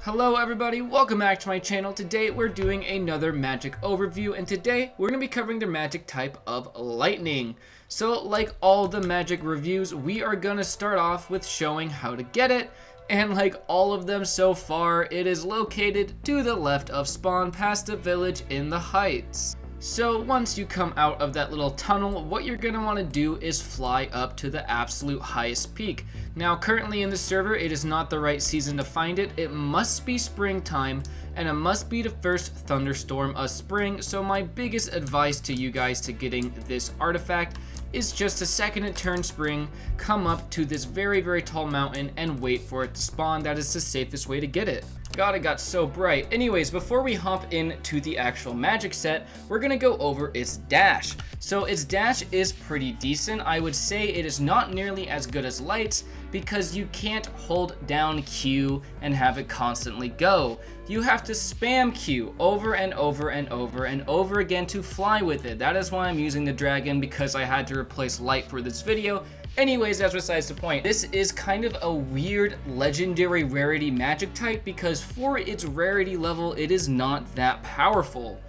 Hello everybody, welcome back to my channel. Today we're doing another magic overview, and today we're going to be covering the magic type of lightning. So like all the magic reviews, we are going to start off with showing how to get it, and like all of them so far, it is located to the left of spawn past the village in the heights. So once you come out of that little tunnel, what you're going to want to do is fly up to the absolute highest peak. Now currently in the server, it is not the right season to find it. It must be springtime, and it must be the first thunderstorm of spring. So my biggest advice to you guys to getting this artifact is just the second it turns spring, come up to this very tall mountain and wait for it to spawn. That is the safest way to get it. God, it got so bright. Anyways, before we hop into the actual magic set, we're gonna go over its dash. So its dash is pretty decent. I would say it is not nearly as good as Light's because you can't hold down Q and have it constantly go. You have to spam Q over and over and over and over again to fly with it. That is why I'm using the dragon, because I had to replace Light for this video. Anyways, that's besides the point. This is kind of a weird legendary rarity magic type because for its rarity level, it is not that powerful.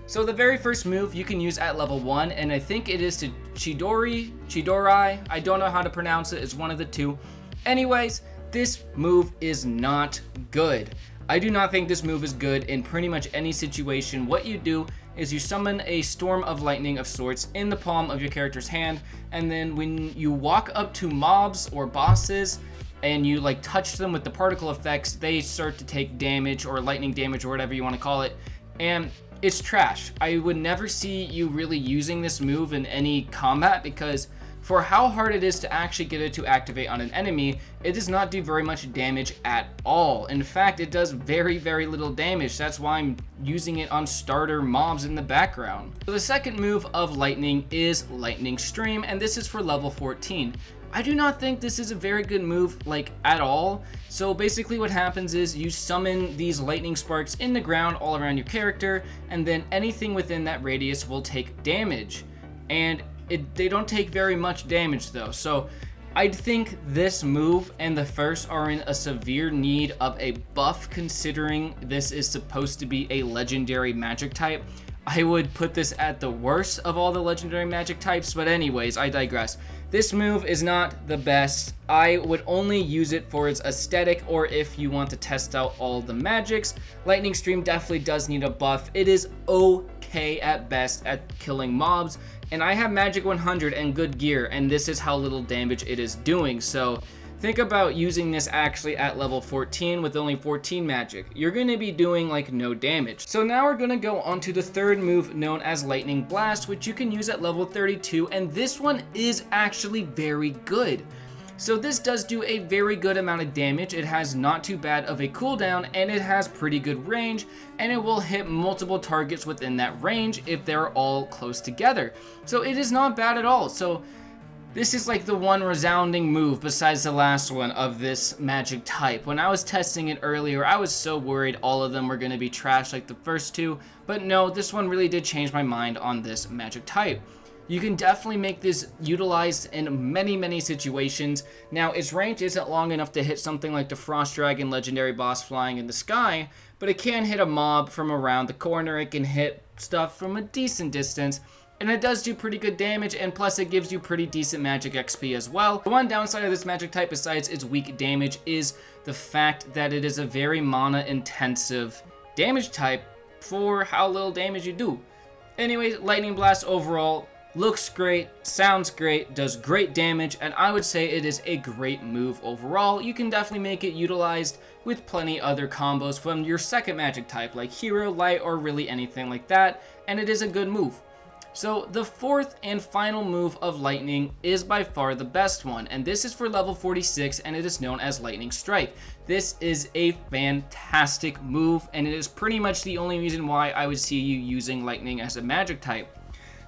So the very first move you can use at level 1, and I think it is to Chidorai, I don't know how to pronounce it, it's one of the two. Anyways, this move is not good. I do not think this move is good in pretty much any situation. What you do is you summon a storm of lightning of sorts in the palm of your character's hand, and then when you walk up to mobs or bosses and you like touch them with the particle effects, they start to take damage or lightning damage or whatever you want to call it, and it's trash. I would never see you really using this move in any combat because for how hard it is to actually get it to activate on an enemy, it does not do very much damage at all. In fact, it does very little damage. That's why I'm using it on starter mobs in the background. So the second move of lightning is Lightning Stream, and this is for level 14. I do not think this is a very good move, like, at all. So basically what happens is you summon these lightning sparks in the ground all around your character, and then anything within that radius will take damage. And they don't take very much damage though. So I think this move and the first are in a severe need of a buff, considering this is supposed to be a legendary magic type. I would put this at the worst of all the legendary magic types, but anyways, I digress. This move is not the best. I would only use it for its aesthetic or if you want to test out all the magics. Lightning Stream definitely does need a buff. It is okay at best at killing mobs, and I have magic 100 and good gear, and this is how little damage it is doing. So think about using this actually at level 14 with only 14 magic. You're going to be doing like no damage. So now we're going to go on to the third move known as Lightning Blast, which you can use at level 32, and this one is actually very good. So this does do a very good amount of damage. It has not too bad of a cooldown, and it has pretty good range, and it will hit multiple targets within that range if they're all close together. So it is not bad at all. So this is like the one resounding move besides the last one of this magic type. When I was testing it earlier, I was so worried all of them were going to be trash like the first two, but no, this one really did change my mind on this magic type. You can definitely make this utilized in many situations. Now, its range isn't long enough to hit something like the Frost Dragon legendary boss flying in the sky, but it can hit a mob from around the corner. It can hit stuff from a decent distance, and it does do pretty good damage, and plus it gives you pretty decent magic XP as well. The one downside of this magic type besides its weak damage is the fact that it is a very mana intensive damage type for how little damage you do. Anyways, Lightning Blast overall looks great, sounds great, does great damage, and I would say it is a great move overall. You can definitely make it utilized with plenty other combos from your second magic type like Hero, Light, or really anything like that, and it is a good move. So the fourth and final move of Lightning is by far the best one, and this is for level 46, and it is known as Lightning Strike. This is a fantastic move, and it is pretty much the only reason why I would see you using Lightning as a magic type.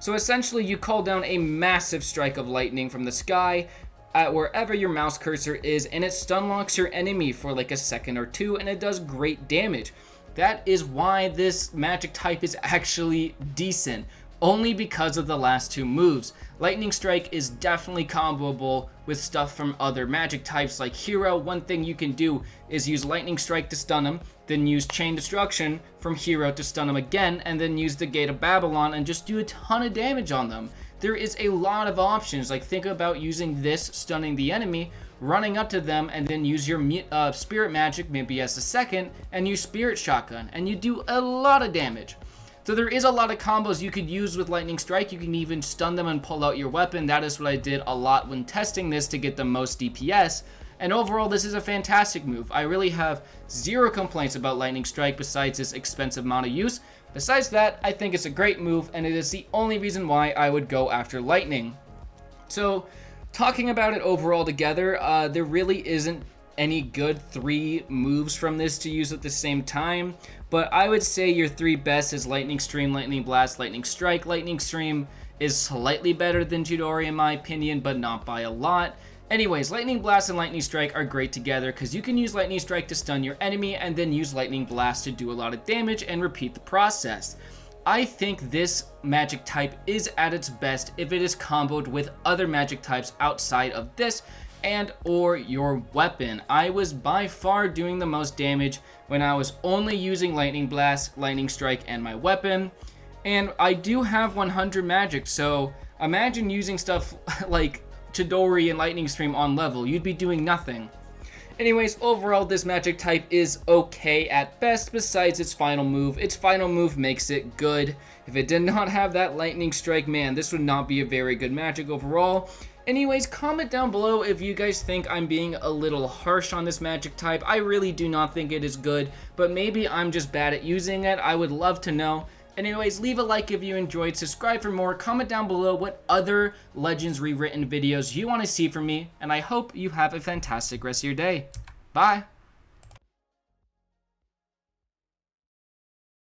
So essentially you call down a massive strike of lightning from the sky at wherever your mouse cursor is, and it stun locks your enemy for like a second or two, and it does great damage. That is why this magic type is actually decent. only because of the last two moves. Lightning Strike is definitely comboable with stuff from other magic types like Hero. One thing you can do is use Lightning Strike to stun him, then use Chain Destruction from Hero to stun him again, and then use the Gate of Babylon and just do a ton of damage on them. There is a lot of options. Like, think about using this, stunning the enemy, running up to them, and then use your Spirit Magic maybe as a second, and use Spirit Shotgun, and you do a lot of damage. So there is a lot of combos you could use with Lightning Strike. You can even stun them and pull out your weapon. That is what I did a lot when testing this to get the most DPS. And overall, this is a fantastic move. I really have zero complaints about Lightning Strike besides its expensive amount of use. Besides that, I think it's a great move, and it is the only reason why I would go after Lightning. So, talking about it overall together, there really isn't any good 3 moves from this to use at the same time, but I would say your 3 best is Lightning Stream, Lightning Blast, Lightning Strike. Lightning Stream is slightly better than Chidori in my opinion, but not by a lot. Anyways, Lightning Blast and Lightning Strike are great together because you can use Lightning Strike to stun your enemy and then use Lightning Blast to do a lot of damage and repeat the process. I think this magic type is at its best if it is comboed with other magic types outside of this and or your weapon. I was by far doing the most damage when I was only using Lightning Blast, Lightning Strike, and my weapon. And I do have 100 magic, so imagine using stuff like Chidori and Lightning Stream on level. You'd be doing nothing. Anyways, overall, this magic type is okay at best besides its final move. Its final move makes it good. If it did not have that Lightning Strike, man, this would not be a very good magic overall. Anyways, comment down below if you guys think I'm being a little harsh on this magic type. I really do not think it is good, but maybe I'm just bad at using it. I would love to know. Anyways, leave a like if you enjoyed, subscribe for more, comment down below what other Legends Rewritten videos you want to see from me, and I hope you have a fantastic rest of your day. Bye!